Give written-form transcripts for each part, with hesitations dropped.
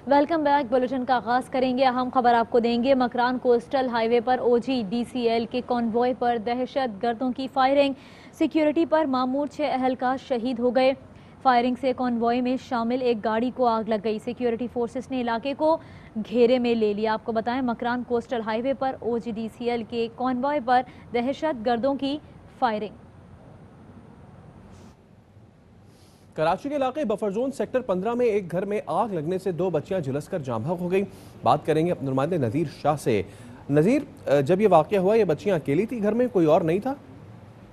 Welcome back. Bulletin का आगाज करेंगे। अहम खबर आपको देंगे। मकरान कोस्टल हाईवे पर ओजी डीसीएल के कॉन्वॉय पर दहशत गर्दों की फायरिंग। सिक्योरिटी पर मामूर 6 अहलकार शहीद हो गए। फायरिंग से कॉन्वॉय में शामिल एक गाड़ी को आग लग गई। सिक्योरिटी फोर्सेस ने इलाके को घेरे में ले लिया। आपको बताएं, मकरान कोस्टल हाईवे पर ओजी डीसीएल के कॉन्वॉय पर दहशत गर्दों की फायरिंग। कराची के इलाके बफर जोन सेक्टर 15 में एक घर में आग लगने से 2 बच्चियां झुलसकर जाँ बहक हो गई। बात करेंगे अपने नुमाइंदे नज़ीर शाह से। नज़ीर, जब ये वाक़या हुआ, ये बच्चियां अकेली थी घर में, कोई और नहीं था?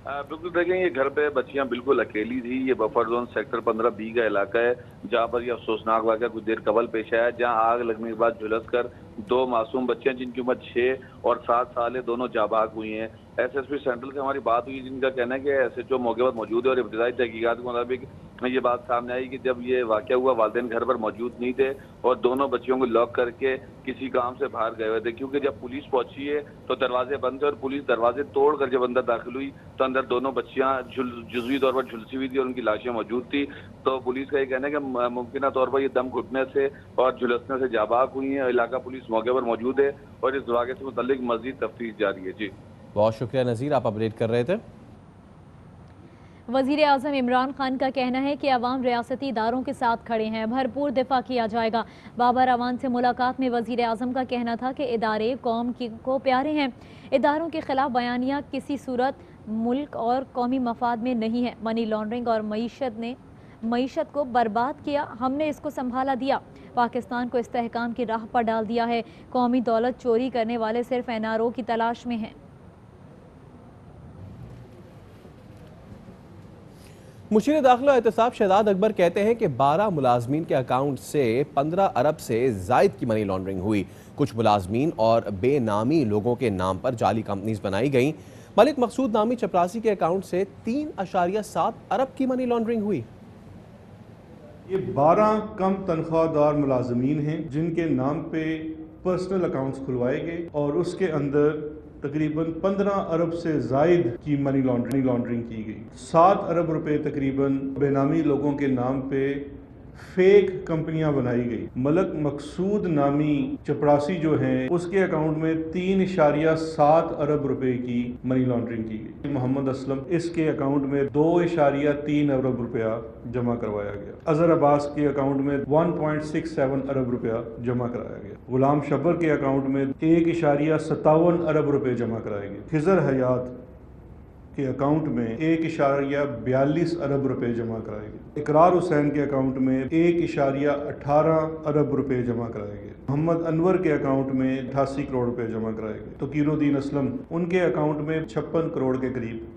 बिल्कुल देखें, ये घर पे बच्चियां बिल्कुल अकेली थी। ये बफर जोन सेक्टर 15 बी का इलाका है, जहां पर यह अफसोसनाक वाक़या कुछ देर कबल पेश आया, जहां आग लगने के बाद झुलसकर 2 मासूम बच्चियां जिनकी उम्र 6 और 7 साल है, दोनों जाबाक हुई हैं। एसएसपी सेंट्रल से हमारी बात हुई, जिनका कहना है कि एसएचओ मौके पर मौजूद है और इब्तदाई तहकीकात के मुताबिक ये बात सामने आई कि जब ये वाक़या हुआ, वालिदैन घर पर मौजूद नहीं थे और दोनों बच्चियों को लॉक करके किसी काम से बाहर गए हुए थे। क्योंकि जब पुलिस पहुंची है तो दरवाजे बंद थे और पुलिस दरवाजे तोड़कर जब अंदर दाखिल हुई तो अंदर दोनों बच्चियां जुज़वी तौर पर झुलसी हुई थी और उनकी लाशें मौजूद थी। तो पुलिस का ये कहना है कि मुमकिन तौर पर ये दम घुटने से और झुलसने से जाबाक हुई हैं। इलाका पुलिस मौके पर मौजूद है और इस वाक़े से मुतल्लिक मज़ीद तफ्तीश जारी है। जी, बहुत शुक्रिया नज़ीर, आप अपडेट कर रहे थे। वज़ीर आज़म इमरान खान का कहना है कि अवाम रियासती इदारों के साथ खड़े हैं, भरपूर दिफा किया जाएगा। बाबर अवान से मुलाकात में वज़ीर आज़म का कहना था कि इदारे कौम को प्यारे हैं। इदारों के खिलाफ बयानिया किसी सूरत मुल्क और कौमी मफाद में नहीं है। मनी लॉन्ड्रिंग और मईशत को बर्बाद किया, हमने इसको संभाला दिया। पाकिस्तान को इस्तेहकाम की राह पर डाल दिया है। कौमी दौलत चोरी करने वाले सिर्फ एनआरओ की तलाश में हैं। मुशीर दाखिला एहतसाब शहजाद अकबर कहते हैं कि 12 मुलाजमीन के अकाउंट से 15 अरब से जायद की मनी लॉन्ड्रिंग हुई। कुछ मुलाजमीन और बेनामी लोगों के नाम पर जाली कंपनीज बनाई गई। मलिक मकसूद नामी चपरासी के अकाउंट से 3.7 अरब की मनी लॉन्ड्रिंग हुई। ये 12 कम तनख्वाहदार मुलाजमीन हैं जिनके नाम पे पर्सनल अकाउंट्स खुलवाए गए और उसके अंदर तकरीबन 15 अरब से जायद की मनी लॉन्ड्रिंग की गई। 7 अरब रुपए तकरीबन बेनामी लोगों के नाम पे फेक कंपनियां बनाई गई। मलक मकसूद नामी चपरासी जो हैं उसके अकाउंट में 3.7 अरब रुपए की मनी लॉन्ड्रिंग की गई। मोहम्मद असलम, इसके अकाउंट में 2.3 अरब रुपया जमा करवाया गया। अजहर अब्बास के अकाउंट में 1.67 अरब रुपया जमा कराया गया। गुलाम शब्बर के अकाउंट में 1.57 अरब रुपए जमा कराए गए। खिजर हयात के अकाउंट में 1.42 अरब रुपए जमा कराए गए। इकरार हुसैन के अकाउंट में 1.18 अरब रुपए जमा कराए गए। मोहम्मद अनवर के अकाउंट में 88 करोड़ रुपए जमा कराए गए। तो कीरुद्दीन असलम, उनके अकाउंट में 56 करोड़ के करीब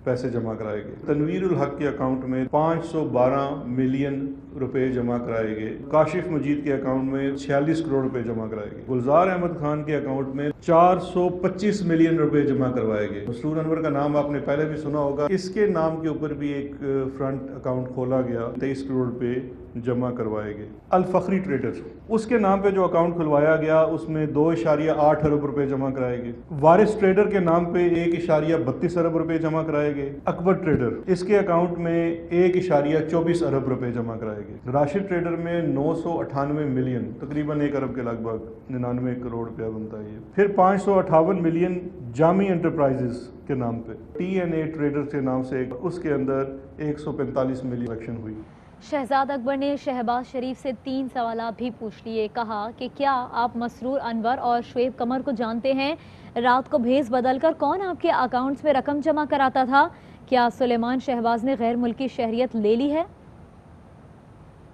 पैसे जमा कराए गए। तनवीरुल हक के अकाउंट में 512 मिलियन रुपए जमा कराए गए। काशिफ मजीद के अकाउंट में 46 करोड़ रुपए जमा कराए गए। गुलजार अहमद खान के अकाउंट में 425 मिलियन रुपए जमा करवाए गए। मसरूर अनवर का नाम आपने पहले भी सुना होगा, इसके नाम के ऊपर भी एक फ्रंट अकाउंट खोला गया, 23 करोड़ रुपए जमा करवाए गए। अल फखरी ट्रेडर, उसके नाम पे जो अकाउंट खुलवाया गया उसमें 2.8 अरब रुपए जमा कराए गए। वारिस ट्रेडर के नाम पे 1.32 अरब रुपए जमा कराए गए। अकबर ट्रेडर, इसके अकाउंट में 1.24 अरब रुपए जमा कराए गए। राशिद ट्रेडर में 998 मिलियन, तकरीबन 1 अरब के लगभग 99 करोड़ रुपया बनता है। फिर 558 मिलियन जामी एंटरप्राइजेस के नाम पे। TNA ट्रेडर के नाम से उसके अंदर 145 मिलियन एक्शन हुई। शहजाद अकबर ने शहबाज शरीफ से 3 सवाल भी पूछ लिए। कहा कि क्या आप मसरूर अनवर और शुएब कमर को जानते हैं? रात को भेस बदलकर कौन आपके अकाउंट्स में रकम जमा कराता था? क्या सुलेमान शहबाज ने गैर मुल्की शहरियत ले ली है?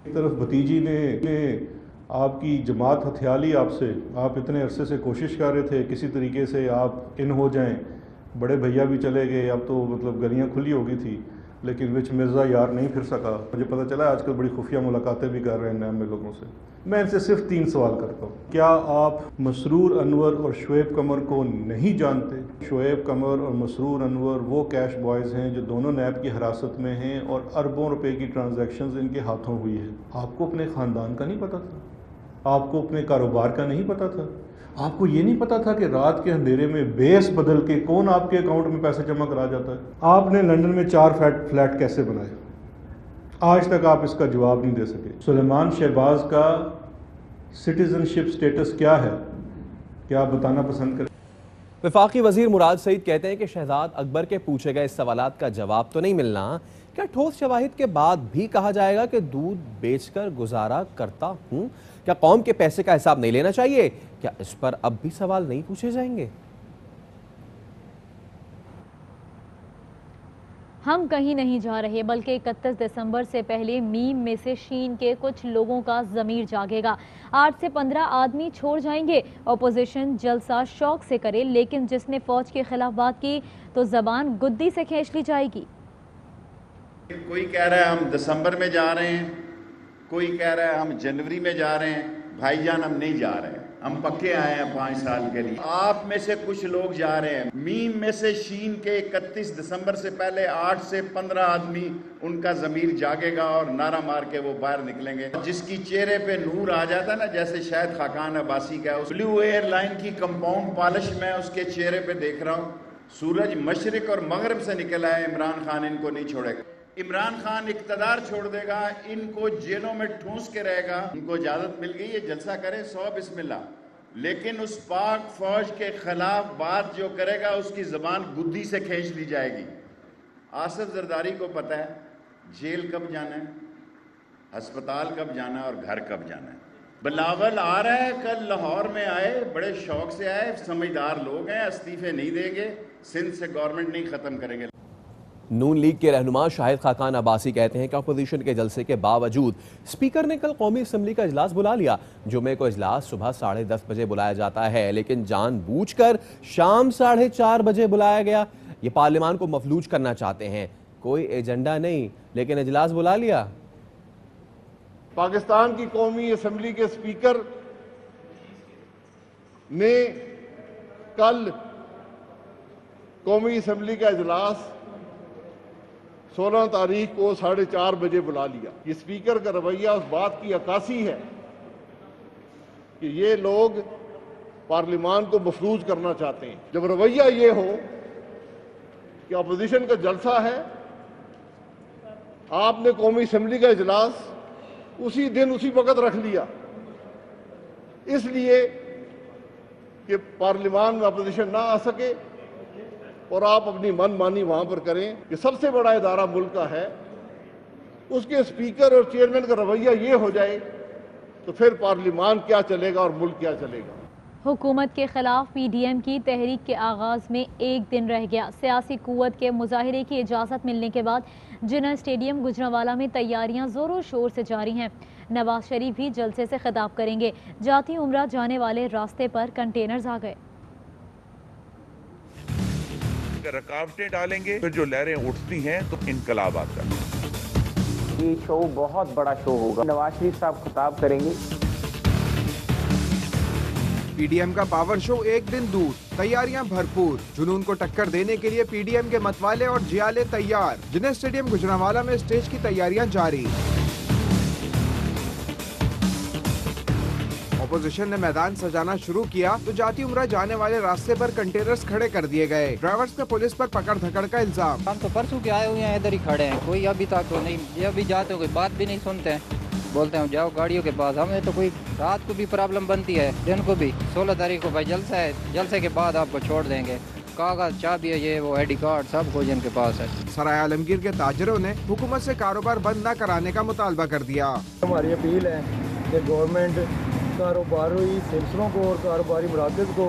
एक तरफ भतीजी ने आपकी जमात हथिया ली आपसे, आप इतने अरसे से कोशिश कर रहे थे किसी तरीके से आप इन हो जाएं, बड़े भैया भी चले गए, अब तो मतलब गलियां खुली हो गई थी, लेकिन विच मिर्ज़ा यार नहीं फिर सका। मुझे पता चला आजकल बड़ी खुफिया मुलाकातें भी कर रहे हैं नए में लोगों से। मैं इनसे सिर्फ 3 सवाल करता हूँ। क्या आप मसरूर अनवर और शुएब कमर को नहीं जानते? शुएब कमर और मसरूर अनवर वो कैश बॉयज़ हैं जो दोनों नैब की हिरासत में हैं और अरबों रुपए की ट्रांजैक्शंस इनके हाथों हुई है। आपको अपने ख़ानदान का नहीं पता था? आपको अपने कारोबार का नहीं पता था? आपको ये नहीं पता था कि रात के अंधेरे में बेस बदल के कौन आपके अकाउंट में पैसे जमा करा जाता है? आपने लंदन में 4 फ्लैट कैसे बनाए? आज तक आप इसका जवाब नहीं दे सके। सुलेमान शहबाज का सिटीजनशिप स्टेटस क्या है, क्या आप बताना पसंद करें? वफाकी वजीर मुराद सईद कहते हैं कि शहजाद अकबर के पूछे गए सवालात का जवाब तो नहीं मिलना, क्या ठोस शवाहिद के बाद भी कहा जाएगा कि दूध बेचकर गुजारा करता हूं? क्या कौम के पैसे का हिसाब नहीं लेना चाहिए? क्या इस पर अब भी सवाल नहीं पूछे जाएंगे? हम कहीं नहीं जा रहे, बल्कि 31 दिसंबर से पहले मीम में से शीन के कुछ लोगों का ज़मीर जागेगा। 8 से 15 आदमी छोड़ जाएंगे। अपोजिशन जलसा शौक से करे, लेकिन जिसने फौज के खिलाफ बात की तो जबान गुद्दी से खींच ली जाएगी। कोई कह रहा है हम दिसंबर में जा रहे हैं, कोई कह रहा है हम जनवरी में जा रहे हैं। भाईजान, हम नहीं जा रहे हैं, हम पक्के आए हैं 5 साल के लिए। आप में से कुछ लोग जा रहे हैं। मीम में से शीन के 31 दिसंबर से पहले 8 से 15 आदमी, उनका ज़मीर जागेगा और नारा मार के वो बाहर निकलेंगे। जिसकी चेहरे पे नूर आ जाता ना, जैसे शायद खाकान अब्बासी का, उस ब्लू एयरलाइन की कंपाउंड पॉलिश मैं उसके चेहरे पे देख रहा हूँ। सूरज मशरिक और मगरब से निकल आया, इमरान खान इनको नहीं छोड़ेगा। इमरान खान इक्तदार छोड़ देगा, इनको जेलों में ठूंस के रहेगा। उनको इजाजत मिल गई है, जलसा करें, 100 बिस्मिल्लाह, लेकिन उस पाक फौज के खिलाफ बात जो करेगा उसकी जबान गुद्दी से खींच ली जाएगी। आसिफ जरदारी को पता है जेल कब जाना है, अस्पताल कब जाना है और घर कब जाना है। बिलावल आ रहा है, कल लाहौर में आए, बड़े शौक से आए, समझदार लोग हैं, इस्तीफे नहीं देंगे, सिंध से गवर्नमेंट नहीं खत्म करेंगे। नून लीग के रहनुमा शाहिद खाकान अब्बासी कहते हैं कि अपोजिशन के जलसे के बावजूद स्पीकर ने कल कौमी असम्बली का इजलास बुला लिया। जुमे को इजलास सुबह 10:30 बजे बुलाया जाता है, लेकिन जानबूझकर शाम 4:30 बजे बुलाया गया। ये पार्लियामान को मफलूज करना चाहते हैं। कोई एजेंडा नहीं, लेकिन इजलास बुला लिया। पाकिस्तान की कौमी असम्बली के स्पीकर ने कल कौमी असम्बली का इजलास 16 तारीख को 4:30 बजे बुला लिया। ये स्पीकर का रवैया उस बात की अक्कासी है कि ये लोग पार्लियामान को मफलूज करना चाहते हैं। जब रवैया ये हो कि अपोजिशन का जलसा है, आपने कौमी असम्बली का इजलास उसी दिन उसी वक्त रख लिया, इसलिए कि पार्लियामान में अपोजिशन ना आ सके और आप अपनी मनमानी वहां पर करें। कि सबसे बड़ा इदारा मुल्क का है, उसके स्पीकर और चेयरमैन का रवैया ये हो जाए तो फिर पार्लियामान क्या चलेगा और मुल्क क्या चलेगा। हुकूमत के खिलाफ PDM की तहरीक के आगाज में एक दिन रह गया। सियासी कुव्वत के मुजाहिरे की इजाज़त मिलने के बाद जिन्ना स्टेडियम गुजरांवाला में तैयारियां जोरों शोर से जारी हैं। नवाज शरीफ भी जलसे से खिताब करेंगे। जाती उम्रा जाने वाले रास्ते पर कंटेनर्स आ गए। रुकावटें डालेंगे, फिर जो लहरें उठती हैं तो इनकलाब आता है। ये शो बहुत बड़ा शो होगा। नवाज शरीफ साहब खिताब करेंगे। PDM का पावर शो एक दिन दूर, तैयारियां भरपूर। जुनून को टक्कर देने के लिए PDM के मतवाले और जियाले तैयार। जिन्ना स्टेडियम गुजरांवाला में स्टेज की तैयारियां जारी। अपोजिशन ने मैदान सजाना शुरू किया तो जाती उम्रा जाने वाले रास्ते पर कंटेनर्स खड़े कर दिए गए। ड्राइवर्स पे पुलिस पर पकड़ धकड़ का इल्जाम। हम तो परसों के आए हुए हैं, इधर ही खड़े हैं, कोई अभी तक तो नहीं। ये अभी जाते हो कोई बात भी नहीं सुनते हैं, बोलते हैं जाओ गाड़ियों के पास। हमें तो कोई रात को भी प्रॉब्लम बनती है, दिन को भी। 16 तारीख को भाई जलसा है, जलसे के बाद आपको छोड़ देंगे। कागज, चाबी है, ये वो ID कार्ड सब कुछ इनके पास है। सराय आलमगीर के ताजरों ने हुकूमत से कारोबार बंद न कराने का मुतालबा कर दिया। हमारी अपील है कि गवर्नमेंट कारोबारी सिलसिलों को और कारोबारी मराकज़ को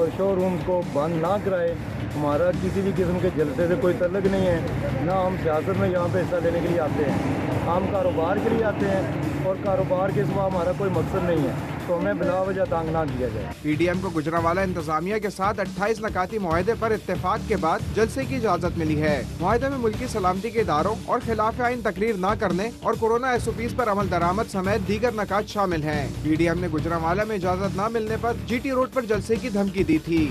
और शोरूम्स को बंद ना कराए। हमारा किसी भी किस्म के जलसे से कोई तल्लुक नहीं है, ना हम सियासत में यहाँ पे हिस्सा लेने के लिए आते हैं। हम कारोबार के लिए आते हैं और कारोबार के सिवा हमारा कोई मकसद नहीं है, तो हमें बिला वजह तंग ना किया जाए। PDM को गुजरांवाला इंतजामिया के साथ 28 नकाती मुआहदे पर इत्तेफाक के बाद जलसे की इजाजत मिली है। मुआहदे में मुल्की सलामती के इदारों और खिलाफ आइन तकरीर न करने और कोरोना SOPs पर अमल दरामद समेत दीगर नकात शामिल हैं। PDM ने गुजरांवाला में इजाजत न मिलने पर GT रोड पर जलसे की धमकी दी थी।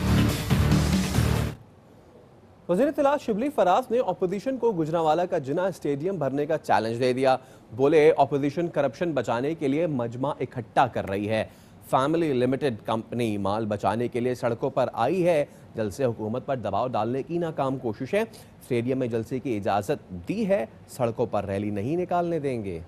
वज़ीर इत्तलात शिबली फराज ने अपोजिशन को गुजरांवाला का जिन्ना स्टेडियम भरने का चैलेंज दे दिया। बोले अपोजिशन करप्शन बचाने के लिए मजमा इकट्ठा कर रही है। फैमिली लिमिटेड कंपनी माल बचाने के लिए सड़कों पर आई है। जलसे हुकूमत पर दबाव डालने की नाकाम कोशिश है। स्टेडियम में जलसे की इजाज़त दी है, सड़कों पर रैली नहीं निकालने देंगे।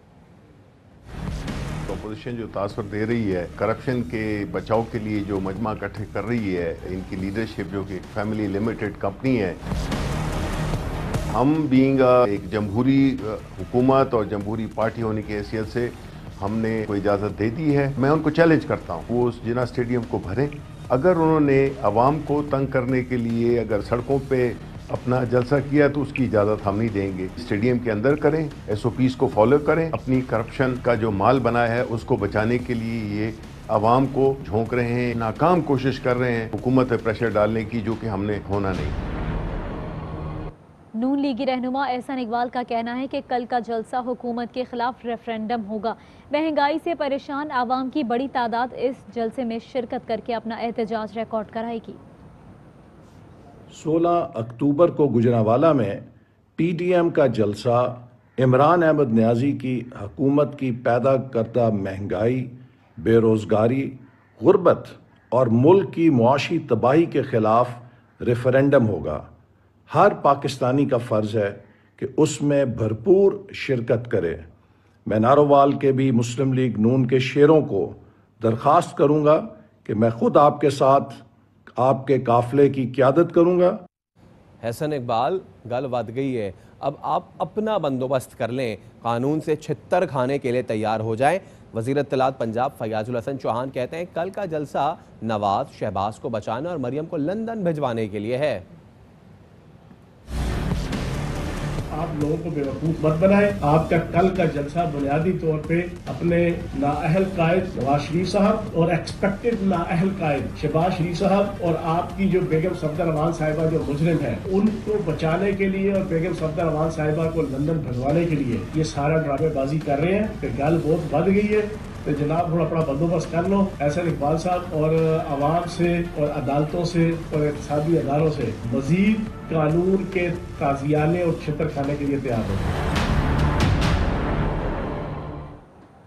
तो अपोजिशन जो तासर दे रही है करप्शन के बचाव के लिए, जो मजमा इकट्ठे कर रही है, इनकी लीडरशिप जो कि फैमिली लिमिटेड कंपनी है, हम बीइंग एक जमहूरी हुकूमत और जमहूरी पार्टी होने की हैसियत से हमने कोई इजाज़त दे दी है। मैं उनको चैलेंज करता हूँ वो उस जिन्ना स्टेडियम को भरें। अगर उन्होंने आवाम को तंग करने के लिए अगर सड़कों पे अपना जलसा किया तो उसकी इजाज़त हम नहीं देंगे। स्टेडियम के अंदर करें, SOPs को फॉलो करें, अपनी करप्शन का जो माल बनाया है उसको बचाने के लिए ये आवाम को झोंक रहे हैं, नाकाम कोशिश कर रहे हैं हुकूमत पे प्रेशर डालने की, जो कि हमने होना नहीं। नून लीगी रहनुमा एहसन इकबाल का कहना है कि कल का जलसा हुकूमत के खिलाफ रेफरेंडम होगा। महंगाई से परेशान आवाम की बड़ी तादाद इस जलसे में शिरकत करके अपना एहतजाज रिकॉर्ड कराएगी। 16 अक्टूबर को गुजरांवाला में PDM का जलसा इमरान अहमद न्याजी की हुकूमत की पैदा करदा महंगाई, बेरोज़गारी, गुर्बत और मुल्क की मुआशी तबाही के ख़िलाफ़ रेफरेंडम होगा। हर पाकिस्तानी का फ़र्ज़ है कि उसमें भरपूर शिरकत करे। मैं नारोवाल के भी मुस्लिम लीग नून के शेरों को दरख्वास्त करूँगा कि मैं ख़ुद आपके साथ आपके काफ़िले की क़यादत करूँगा। एहसन इकबाल, गल वध गई है, अब आप अपना बंदोबस्त कर लें, कानून से छित्तर खाने के लिए तैयार हो जाएं। वज़ीर इत्तलात पंजाब फयाजुल हसन चौहान कहते हैं कल का जलसा नवाज, शहबाज को बचाने और मरियम को लंदन भिजवाने के लिए है। आप लोगों को बेवकूफ मत बनाए। आपका कल का जलसा बुनियादी तौर पे अपने नाअहल कायद नवाज शरीफ साहब और एक्सपेक्टेड नाअहल कायद शहबाज शरीफ साहब और आपकी जो बेगम सफदर अमान साहिबा जो मुजरिम है उनको बचाने के लिए और बेगम सफदर अमान साहिबा को लंदन भिजवाने के लिए ये सारा ड्रामेबाजी कर रहे हैं कि गल बहुत बढ़ गई है। तो जनाब थोड़ा अपना बंदोबस्त कर लो। एहसन इकबाल साहब और आवाम से और अदालतों से और इक़्तिसादी अदारों से मजीद कानून के ताज़ियाने और छितर खाने के लिए तैयार हो।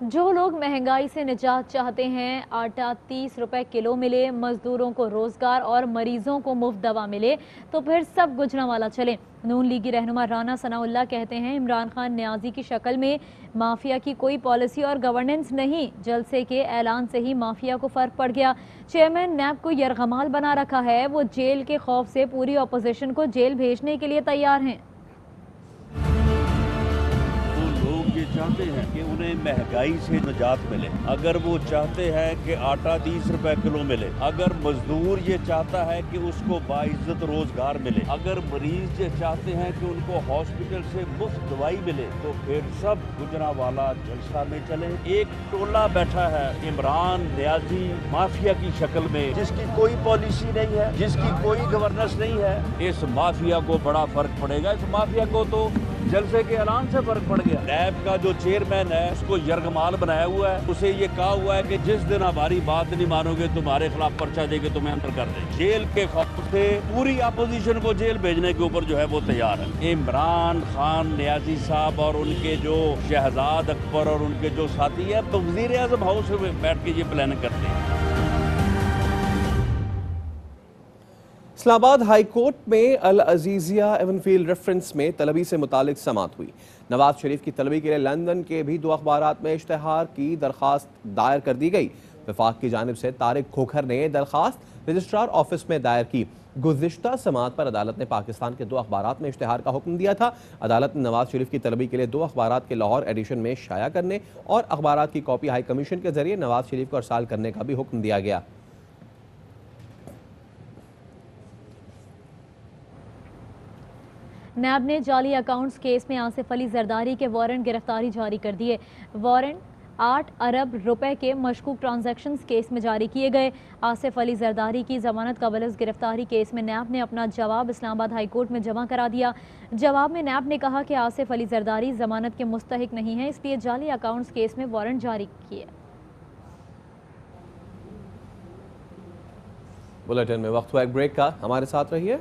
जो लोग महंगाई से निजात चाहते हैं, आटा 30 रुपए किलो मिले, मजदूरों को रोजगार और मरीजों को मुफ्त दवा मिले, तो फिर सब गुजरांवाला चले। नून लीगी रहनुमा राना सनाउल्लाह कहते हैं इमरान खान न्याजी की शक्ल में माफिया की कोई पॉलिसी और गवर्नेंस नहीं, जलसे के ऐलान से ही माफिया को फर्क पड़ गया। चेयरमैन नैब को यरगमाल बना रखा है, वो जेल के खौफ से पूरी अपोजिशन को जेल भेजने के लिए तैयार हैं। चाहते हैं कि उन्हें महंगाई से निजात मिले, अगर वो चाहते हैं कि आटा 30 रुपए किलो मिले, अगर मजदूर ये चाहता है कि उसको बाइज्जत रोजगार मिले, अगर मरीज ये चाहते हैं कि उनको हॉस्पिटल से मुफ्त दवाई मिले, तो फिर सब गुजरांवाला जलसा में चले। एक टोला बैठा है इमरान न्याजी माफिया की शक्ल में, जिसकी कोई पॉलिसी नहीं है, जिसकी कोई गवर्नेंस नहीं है। इस माफिया को बड़ा फर्क पड़ेगा। इस माफिया को तो जलसे के ऐलान से फर्क पड़ गया। नैब का जो चेयरमैन है उसको यरगमाल बनाया हुआ है, उसे ये कहा हुआ है कि जिस दिन हमारी बात नहीं मानोगे तुम्हारे खिलाफ पर्चा देके तुम्हें अंदर कर देंगे। जेल के खौफ से पूरी अपोजिशन को जेल भेजने के ऊपर जो है वो तैयार है। इमरान खान न्याजी साहब और उनके जो शहजाद अकबर और उनके जो साथी है तो वजीर आजम हाउस में बैठ के ये प्लानिंग करते हैं। इस्लामाबाद हाई कोर्ट में अल अजीजिया एवनफील्ड रेफरेंस में तलबी से मुतालिक समाअत हुई। नवाज शरीफ की तलबी के लिए लंदन के भी 2 अखबारात में इश्तिहार की दरख्वास्त दायर कर दी गई। वफाक की जानिब से तारिक खोखर ने दरख्वास्त रजिस्ट्रार ऑफिस में दायर की। गुज़िश्ता समाअत पर अदालत ने पाकिस्तान के 2 अखबारात में इश्तिहार का हुक्म दिया था। अदालत ने नवाज शरीफ की तलबी के लिए 2 अखबारात के लाहौर एडिशन में शाया करने और अखबारात की कॉपी हाई कमीशन के जरिए नवाज शरीफ को अरसाल करने का भी हुक्म दिया गया। नैब ने जाली अकाउंट्स केस में आसिफ अली जरदारी के वारंट गिरफ्तारी जारी कर दिए। वारंट 8 अरब रुपए के मशकूक ट्रांजैक्शंस केस में जारी किए गए। आसिफ अली जरदारी की जमानत कबल गिरफ्तारी केस में नैब ने अपना जवाब इस्लामाबाद हाई कोर्ट में जमा करा दिया। जवाब में नैब ने कहा कि आसिफ अली जरदारी जमानत के मुस्तहिक नहीं है, इसलिए जाली अकाउंट्स केस में वारंट जारी किए। बुलेटिन में वक्त हुआ एक ब्रेक का, हमारे साथ रहिए।